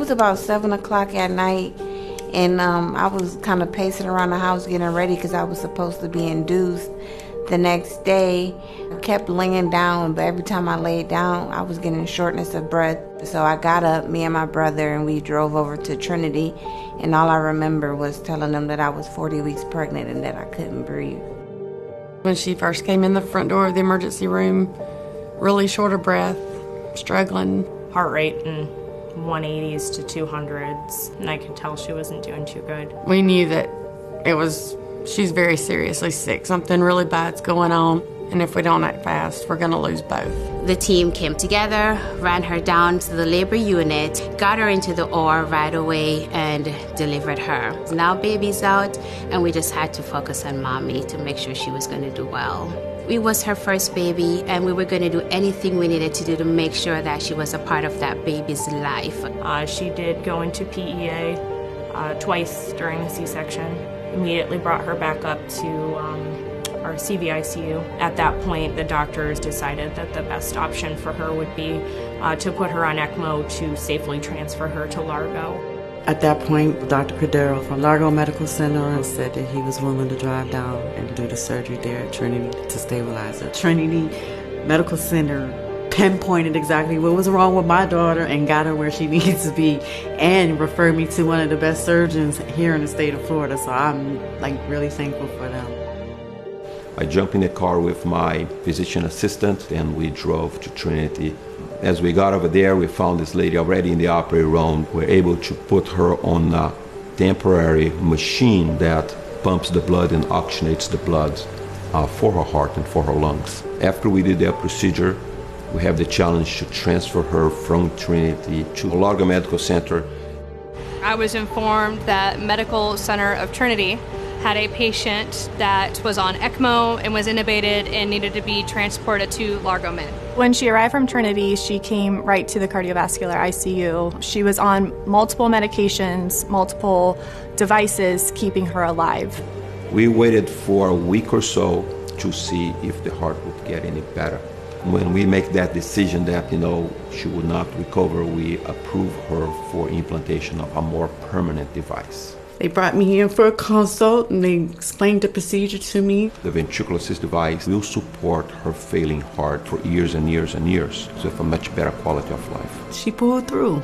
was about 7 o'clock at night, and I was kind of pacing around the house getting ready because I was supposed to be induced the next day. I kept laying down, but every time I laid down, I was getting shortness of breath. So I got up, me and my brother, and we drove over to Trinity, and all I remember was telling them that I was 40 weeks pregnant and that I couldn't breathe. When she first came in the front door of the emergency room, really short of breath, struggling. Heart rate in 180s to 200s, and I could tell she wasn't doing too good. We knew that she's very seriously sick. Something really bad's going on, and if we don't act fast, we're gonna lose both. The team came together, ran her down to the labor unit, got her into the OR right away, and delivered her. Now baby's out, and we just had to focus on mommy to make sure she was gonna do well. It was her first baby, and we were gonna do anything we needed to do to make sure that she was a part of that baby's life. She did go into PEA twice during the C-section. Immediately brought her back up to our CVICU. At that point, the doctors decided that the best option for her would be to put her on ECMO to safely transfer her to Largo. At that point, Dr. Cordero from Largo Medical Center said that he was willing to drive down and do the surgery there at Trinity to stabilize her. Trinity Medical Center pinpointed exactly what was wrong with my daughter and got her where she needs to be, and referred me to one of the best surgeons here in the state of Florida. So I'm really thankful for them. I jumped in the car with my physician assistant and we drove to Trinity. As we got over there, we found this lady already in the operating room. We were able to put her on a temporary machine that pumps the blood and oxygenates the blood for her heart and for her lungs. After we did that procedure, we have the challenge to transfer her from Trinity to Largo Medical Center. I was informed that Medical Center of Trinity had a patient that was on ECMO and was intubated and needed to be transported to Largo Med. When she arrived from Trinity, she came right to the cardiovascular ICU. She was on multiple medications, multiple devices keeping her alive. We waited for a week or so to see if the heart would get any better. When we make that decision that, she would not recover, we approve her for implantation of a more permanent device. They brought me in for a consult and they explained the procedure to me. The ventricular assist device will support her failing heart for years and years and years, so with a much better quality of life. She pulled through.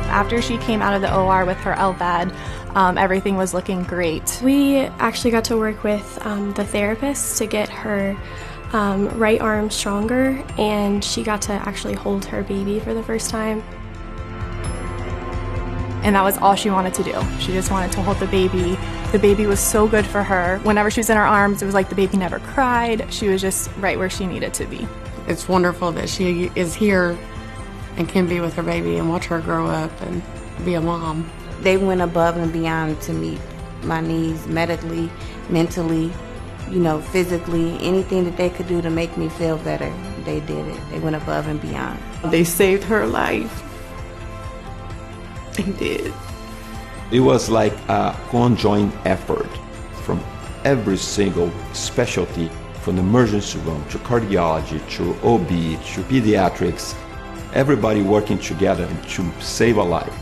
After she came out of the OR with her LVAD, everything was looking great. We actually got to work with the therapist to get her right arm stronger, and she got to actually hold her baby for the first time. And that was all she wanted to do. She just wanted to hold the baby. The baby was so good for her. Whenever she was in our arms, it was like the baby never cried. She was just right where she needed to be. It's wonderful that she is here and can be with her baby and watch her grow up and be a mom. They went above and beyond to meet my needs medically, mentally, physically. Anything that they could do to make me feel better, they did it. They went above and beyond. They saved her life. They did. It was like a conjoined effort from every single specialty, from the emergency room to cardiology to OB to pediatrics, everybody working together to save a life.